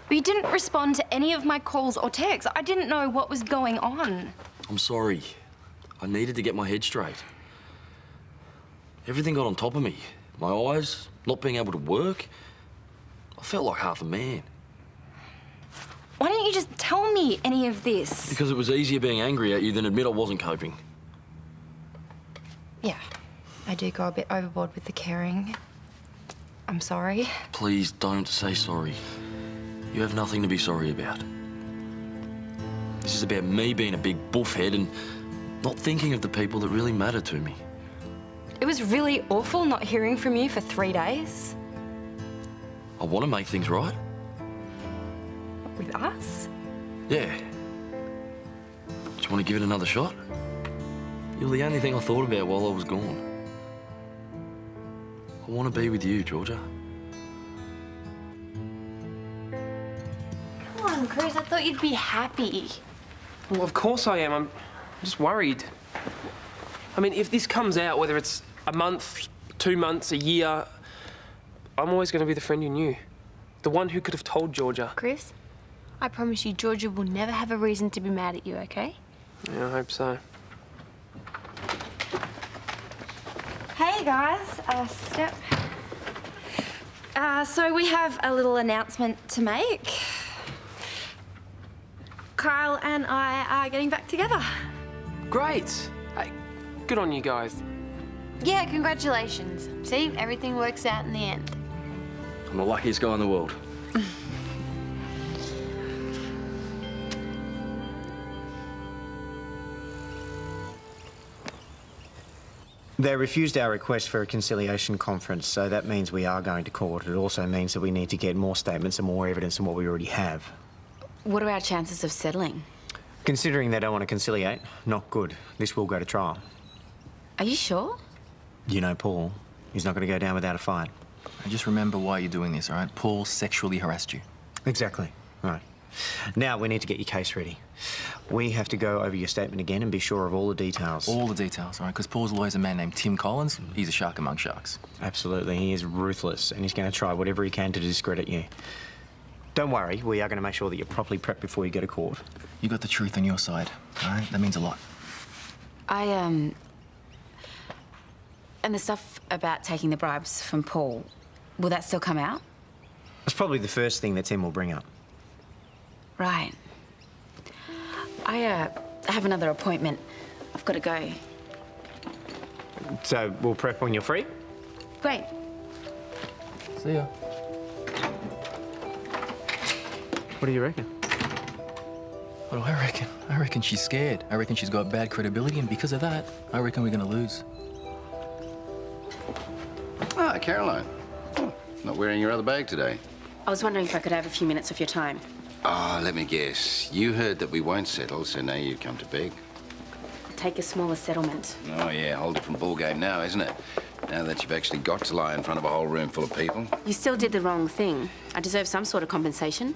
But you didn't respond to any of my calls or texts. I didn't know what was going on. I'm sorry. I needed to get my head straight. Everything got on top of me. My eyes, not being able to work. I felt like half a man. Why didn't you just tell me any of this? Because it was easier being angry at you than admit I wasn't coping. Yeah, I do go a bit overboard with the caring. I'm sorry. Please don't say sorry. You have nothing to be sorry about. This is about me being a big buffhead and not thinking of the people that really matter to me. It was really awful not hearing from you for 3 days. I want to make things right. With us? Yeah. Do you want to give it another shot? You're the only thing I thought about while I was gone. I want to be with you, Georgia. Come on, Chris, I thought you'd be happy. Well, of course I am. I'm just worried. I mean, if this comes out, whether it's a month, 2 months, a year, I'm always going to be the friend you knew. The one who could have told Georgia. Chris, I promise you Georgia will never have a reason to be mad at you, okay? Yeah, I hope so. Hey, guys. Step. So we have a little announcement to make. Kyle and I are getting back together. Great. Hey, good on you guys. Yeah, congratulations. See, everything works out in the end. I'm the luckiest guy in the world. They refused our request for a conciliation conference, so that means we are going to court. It also means that we need to get more statements and more evidence than what we already have. What are our chances of settling? Considering they don't want to conciliate, not good. This will go to trial. Are you sure? You know Paul. He's not going to go down without a fight. And just remember why you're doing this, all right? Paul sexually harassed you. Exactly. Right. Now we need to get your case ready. We have to go over your statement again and be sure of all the details. All the details, all right? Because Paul's lawyer's a man named Tim Collins. He's a shark among sharks. Absolutely. He is ruthless, and he's going to try whatever he can to discredit you. Don't worry, we are going to make sure that you're properly prepped before you go to court. You got the truth on your side, all right? That means a lot. And the stuff about taking the bribes from Paul, will that still come out? That's probably the first thing that Tim will bring up. Right. I have another appointment. I've got to go. So we'll prep when you're free? Great. See ya. What do you reckon? What do I reckon? I reckon she's scared. I reckon she's got bad credibility, and because of that, I reckon we're gonna lose. Ah, Caroline. Oh, not wearing your other bag today. I was wondering if I could have a few minutes of your time. Ah, let me guess. You heard that we won't settle, so now you come to beg. Take a smaller settlement. Oh, yeah, whole different ballgame now, isn't it? Now that you've actually got to lie in front of a whole room full of people. You still did the wrong thing. I deserve some sort of compensation.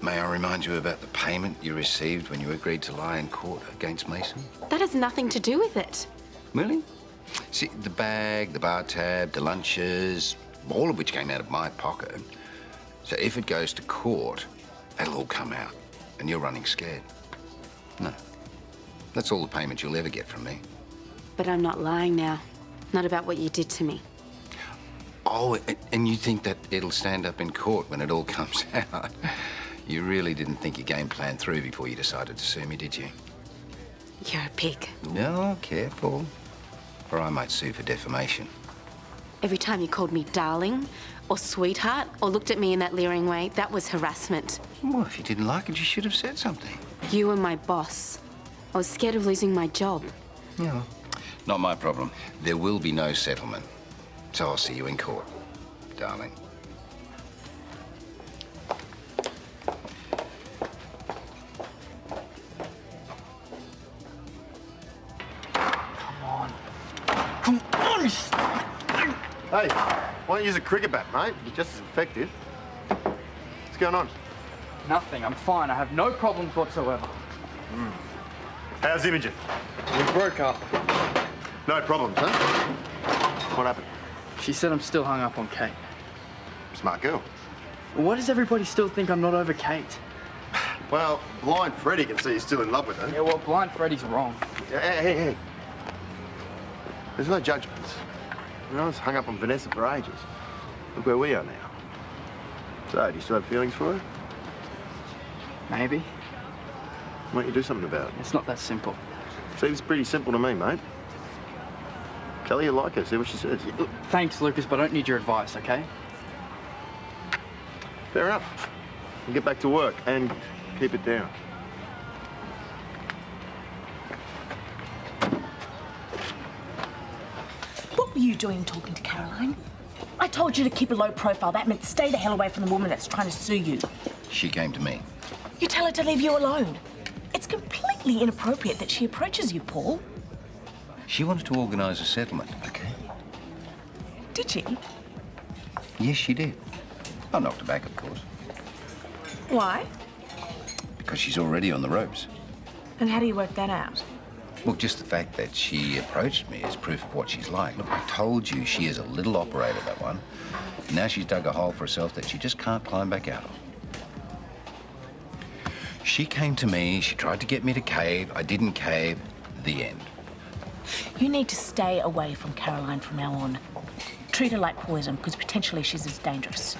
May I remind you about the payment you received when you agreed to lie in court against Mason? That has nothing to do with it. Really? See, the bag, the bar tab, the lunches, all of which came out of my pocket. So if it goes to court, that'll all come out, and you're running scared. No. That's all the payment you'll ever get from me. But I'm not lying now. Not about what you did to me. Oh, and you think that it'll stand up in court when it all comes out? You really didn't think your game plan through before you decided to sue me, did you? You're a pig. No, careful. Or I might sue for defamation. Every time you called me darling or sweetheart or looked at me in that leering way, that was harassment. Well, if you didn't like it, you should have said something. You were my boss. I was scared of losing my job. Yeah. Not my problem. There will be no settlement. So I'll see you in court, darling. Come on! Hey, why don't you use a cricket bat, mate? You're just as effective. What's going on? Nothing. I'm fine. I have no problems whatsoever. How's Imogen? We broke up. No problems, huh? What happened? She said I'm still hung up on Kate. Smart girl. Why does everybody still think I'm not over Kate? Well, blind Freddie can see you're still in love with her. Yeah, well, blind Freddy's wrong. Hey. There's no judgments. I was hung up on Vanessa for ages. Look where we are now. So, do you still have feelings for her? Maybe. Why don't you do something about it? It's not that simple. Seems pretty simple to me, mate. Tell her you like her, see what she says. Look, thanks, Lucas, but I don't need your advice, okay? Fair enough. We'll get back to work and keep it down. What were you doing talking to Caroline? I told you to keep a low profile. That meant stay the hell away from the woman that's trying to sue you. She came to me. You tell her to leave you alone. It's completely inappropriate that she approaches you, Paul. She wanted to organise a settlement. Okay. Did she? Yes, she did. I knocked her back, of course, Why? because she's already on the ropes. And how do you work that out? Well, just the fact that she approached me is proof of what she's like. Look, I told you she is a little operator, that one. Now she's dug a hole for herself that she just can't climb back out of. She came to me, she tried to get me to cave. I didn't cave. The end. You need to stay away from Caroline from now on. Treat her like poison, because potentially she's as dangerous.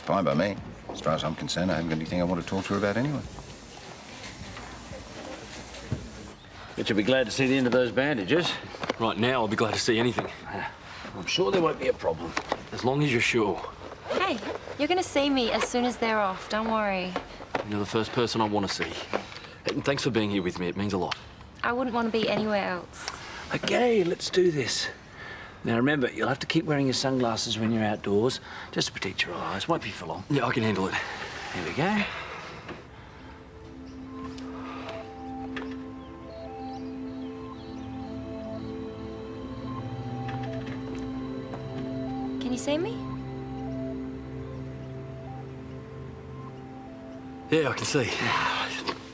Fine by me. As far as I'm concerned, I haven't got anything I want to talk to her about anyway. But you'll be glad to see the end of those bandages. Right now, I'll be glad to see anything. I'm sure there won't be a problem. As long as you're sure. Hey, you're going to see me as soon as they're off. Don't worry. You're the first person I want to see. And thanks for being here with me. It means a lot. I wouldn't want to be anywhere else. Okay, let's do this. Now remember, you'll have to keep wearing your sunglasses when you're outdoors, just to protect your eyes. Won't be for long. Yeah, I can handle it. Here we go. Can you see me? Yeah, I can see.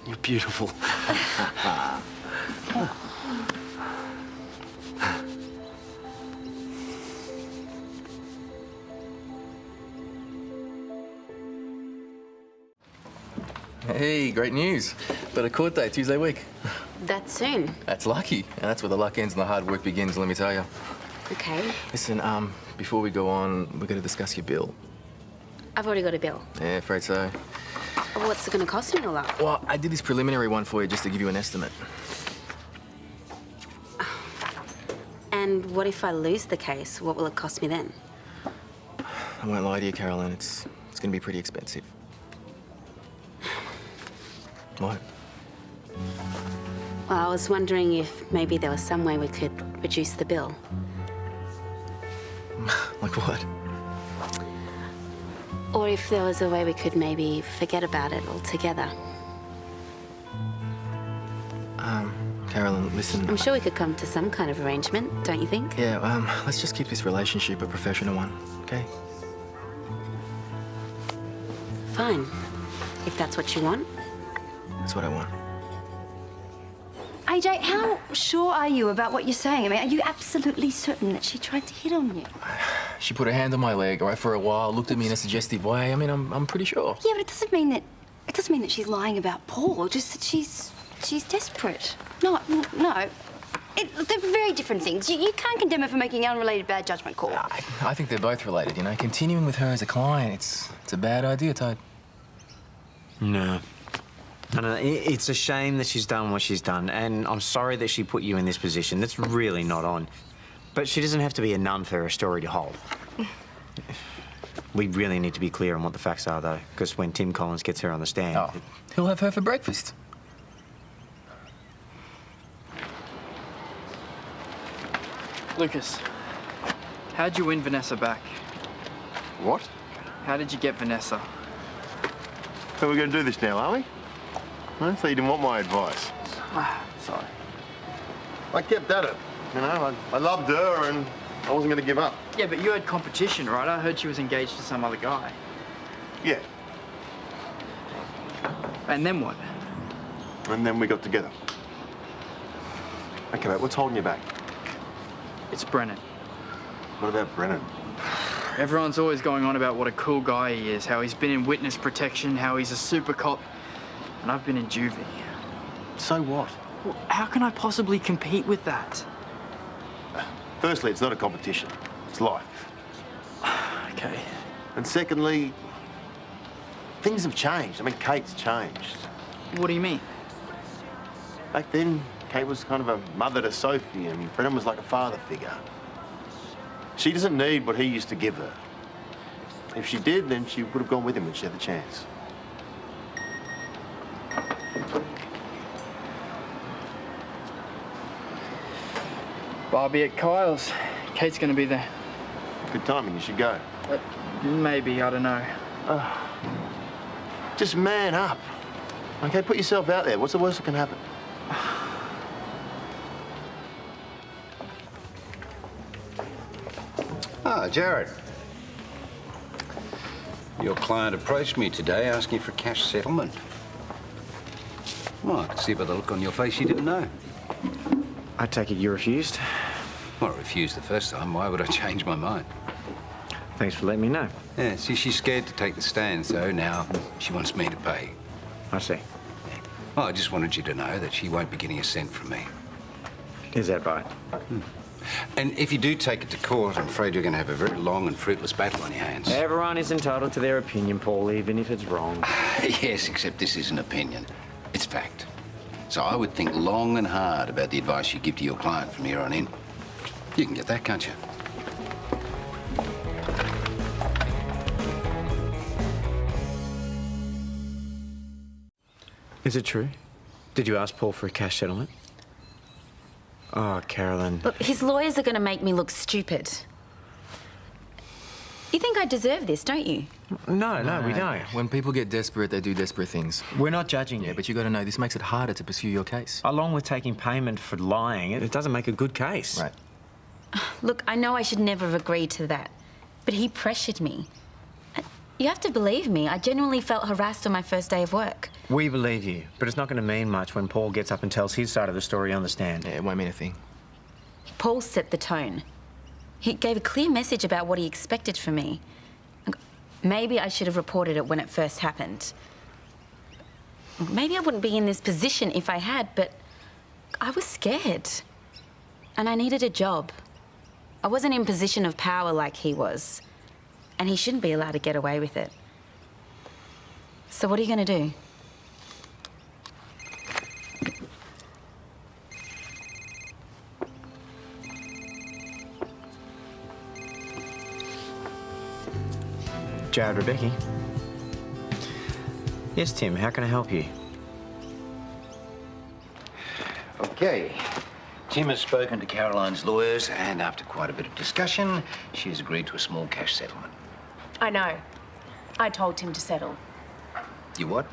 You're beautiful. Hey, great news. But a court date Tuesday week. That soon? That's lucky. And that's where the luck ends and the hard work begins, let me tell you. Okay. Listen, before we go on, we've got to discuss your bill. I've already got a bill. Yeah, afraid so. What's it going to cost me all up? Well, I did this preliminary one for you just to give you an estimate. And what if I lose the case? What will it cost me then? I won't lie to you, Caroline. It's going to be pretty expensive. What? Well, I was wondering if maybe there was some way we could reduce the bill. Like what? Or if there was a way we could maybe forget about it altogether. Caroline, listen. I'm sure we could come to some kind of arrangement, don't you think? Yeah, let's just keep this relationship a professional one, okay? Fine. If that's what you want. That's what I want. AJ, how sure are you about what you're saying? I mean, are you absolutely certain that she tried to hit on you? She put her hand on my leg, all right, for a while, looked at me in a suggestive way. I mean, I'm pretty sure. Yeah, but it doesn't mean that she's lying about Paul. Just that she's desperate. No. They're very different things. You can't condemn her for making an unrelated bad judgment call. I think they're both related, you know. Continuing with her as a client, it's a bad idea, Todd. No. No, it's a shame that she's done what she's done, and I'm sorry that she put you in this position. That's really not on. But she doesn't have to be a nun for her story to hold. We really need to be clear on what the facts are, though, because when Tim Collins gets her on the stand... Oh, he'll have her for breakfast. Lucas, how'd you win Vanessa back? What? How did you get Vanessa? So we're going to do this now, are we? Huh? So you didn't want my advice? Sorry. I kept at it. You know, I loved her and I wasn't going to give up. Yeah, but you had competition, right? I heard she was engaged to some other guy. Yeah. And then what? And then we got together. Okay, mate, what's holding you back? It's Brennan. What about Brennan? Everyone's always going on about what a cool guy he is, how he's been in witness protection, how he's a super cop, and I've been in juvie. So what? Well, how can I possibly compete with that? Firstly, it's not a competition. It's life. Okay. And secondly, things have changed. I mean, Kate's changed. What do you mean? Back then, Kate was kind of a mother to Sophie, and Brennan was like a father figure. She doesn't need what he used to give her. If she did, then she would have gone with him when she had the chance. Barbie at Kyle's. Kate's gonna be there. Good timing, you should go. Maybe, I don't know. Just man up. Okay, put yourself out there. What's the worst that can happen? Ah, Jared. Your client approached me today asking for cash settlement. Well, I could see by the look on your face you didn't know. I take it you refused? Well, I refused the first time. Why would I change my mind? Thanks for letting me know. Yeah, see, she's scared to take the stand, so now she wants me to pay. I see. Well, I just wanted you to know that she won't be getting a cent from me. Is that right? And if you do take it to court, I'm afraid you're going to have a very long and fruitless battle on your hands. Everyone is entitled to their opinion, Paul, even if it's wrong. Yes, except this isn't opinion. It's fact. So I would think long and hard about the advice you give to your client from here on in. You can get that, can't you? Is it true? Did you ask Paul for a cash settlement? Oh, Carolyn. Look, his lawyers are going to make me look stupid. You think I deserve this, don't you? No, we don't. When people get desperate, they do desperate things. We're not judging you. Yeah, but you got to know this makes it harder to pursue your case. Along with taking payment for lying, it doesn't make a good case. Right. Look, I know I should never have agreed to that, but he pressured me. You have to believe me. I genuinely felt harassed on my first day of work. We believe you, but it's not going to mean much when Paul gets up and tells his side of the story on the stand. Yeah, it won't mean a thing. Paul set the tone. He gave a clear message about what he expected from me. Maybe I should have reported it when it first happened. Maybe I wouldn't be in this position if I had, but I was scared. And I needed a job. I wasn't in a position of power like he was. And he shouldn't be allowed to get away with it. So what are you going to do? Jared Rebecca. Yes, Tim, how can I help you? Okay. Tim has spoken to Caroline's lawyers, and after quite a bit of discussion, she has agreed to a small cash settlement. I know. I told Tim to settle. You what?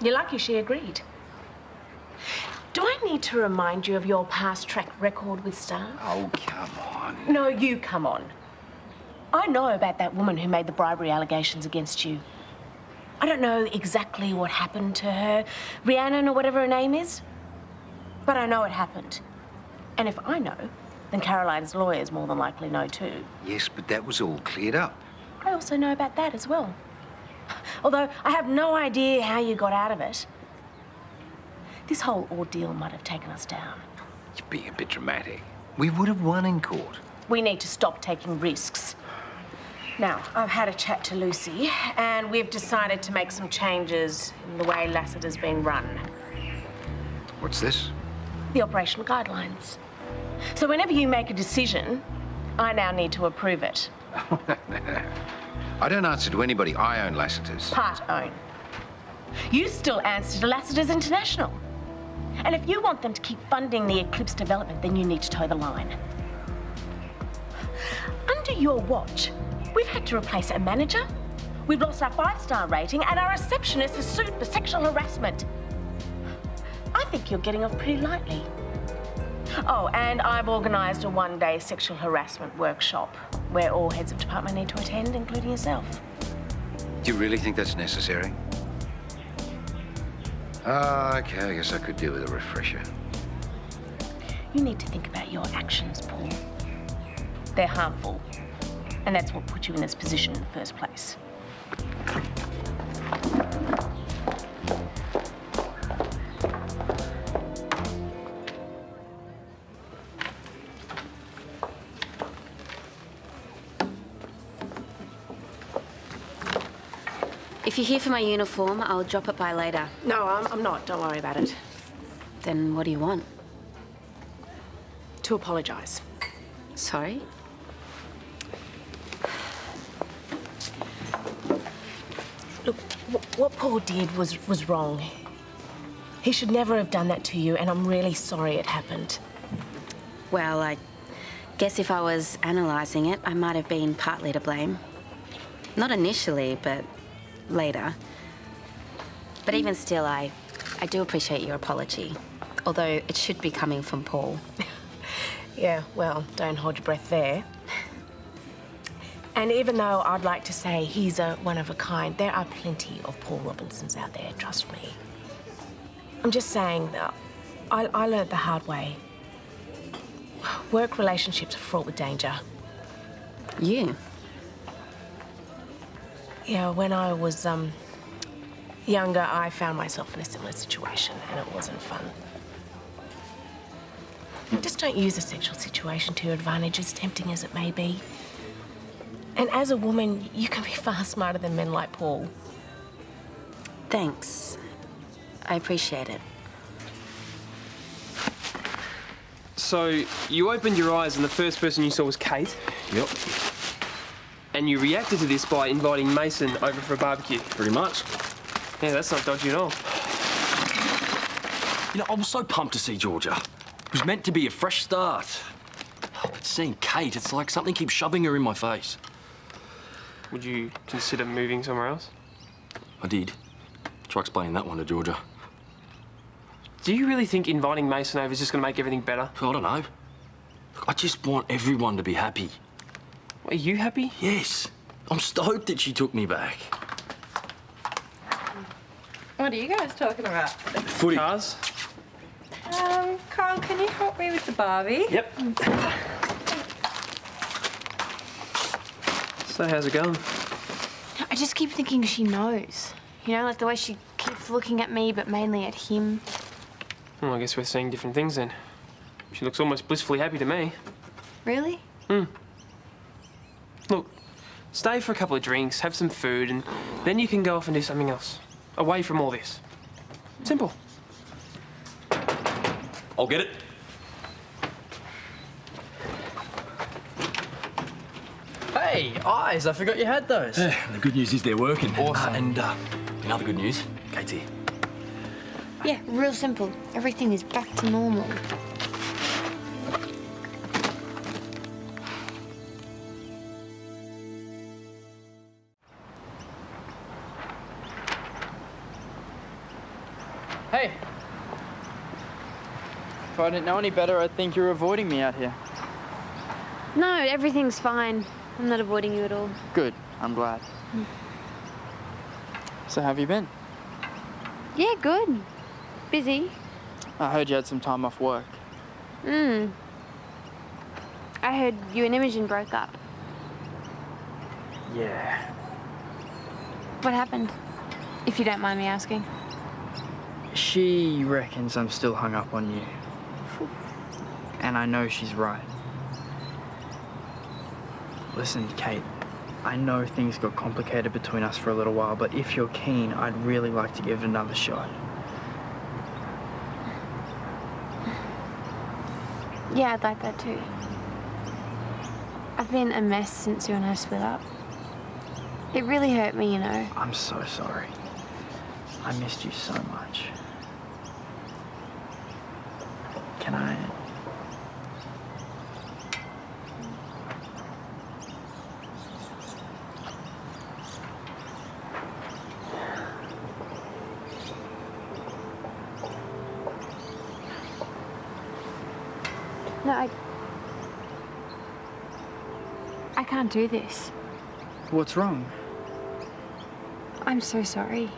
You're lucky she agreed. Do I need to remind you of your past track record with Star? Oh, come on. No, you come on. I know about that woman who made the bribery allegations against you. I don't know exactly what happened to her, Rhiannon or whatever her name is, but I know it happened. And if I know, then Caroline's lawyers more than likely know too. Yes, but that was all cleared up. I also know about that as well. Although I have no idea how you got out of it. This whole ordeal might have taken us down. You're being a bit dramatic. We would have won in court. We need to stop taking risks. Now, I've had a chat to Lucy, and we've decided to make some changes in the way Lassiter's been run. What's this? The operational guidelines. So whenever you make a decision, I now need to approve it. I don't answer to anybody. I own Lassiter's. Part own. You still answer to Lassiter's International. And if you want them to keep funding the Eclipse development, then you need to toe the line. Under your watch, we've had to replace a manager, we've lost our 5-star rating, and our receptionist is sued for sexual harassment. I think you're getting off pretty lightly. Oh, and I've organised a 1-day sexual harassment workshop where all heads of department need to attend, including yourself. Do you really think that's necessary? Okay, I guess I could do with a refresher. You need to think about your actions, Paul. They're harmful. And that's what put you in this position in the first place. If you're here for my uniform, I'll drop it by later. No, I'm not. Don't worry about it. Then what do you want? To apologise. Sorry? Look, what Paul did was wrong. He should never have done that to you, and I'm really sorry it happened. Well, I guess if I was analysing it, I might have been partly to blame. Not initially, but later. But even still, I do appreciate your apology. Although it should be coming from Paul. Yeah, well, don't hold your breath there. And even though I'd like to say he's a one of a kind, there are plenty of Paul Robinsons out there, trust me. I'm just saying that I learnt the hard way. Work relationships are fraught with danger. You? Yeah, when I was younger, I found myself in a similar situation, and it wasn't fun. Just don't use a sexual situation to your advantage, as tempting as it may be. And as a woman, you can be far smarter than men like Paul. Thanks. I appreciate it. So, you opened your eyes and the first person you saw was Kate. Yep. And you reacted to this by inviting Mason over for a barbecue. Pretty much. Yeah, that's not dodgy at all. You know, I was so pumped to see Georgia. It was meant to be a fresh start. Oh, but seeing Kate, it's like something keeps shoving her in my face. Would you consider moving somewhere else? I did. Try explaining that one to Georgia. Do you really think inviting Mason over is just going to make everything better? I don't know. I just want everyone to be happy. Are you happy? Yes. I'm stoked that she took me back. What are you guys talking about? Footy. Cars? Carl, can you help me with the Barbie? Yep. So how's it going? I just keep thinking she knows. You know, like the way she keeps looking at me, but mainly at him. Well, I guess we're seeing different things then. She looks almost blissfully happy to me. Really? Look, stay for a couple of drinks, have some food, and then you can go off and do something else. Away from all this. Simple. I'll get it. Hey, eyes, I forgot you had those. The good news is they're working. Awesome. And another good news, Kate's here. Yeah, real simple. Everything is back to normal. Hey. If I didn't know any better, I'd think you're avoiding me out here. No, everything's fine. I'm not avoiding you at all. Good. I'm glad. So how have you been? Yeah, good. Busy. I heard you had some time off work. I heard you and Imogen broke up. Yeah. What happened? If you don't mind me asking. She reckons I'm still hung up on you. And I know she's right. Listen, Kate, I know things got complicated between us for a little while, but if you're keen, I'd really like to give it another shot. Yeah, I'd like that too. I've been a mess since you and I split up. It really hurt me, you know. I'm so sorry. I missed you so much. Can I... No, I can't do this. What's wrong? I'm so sorry.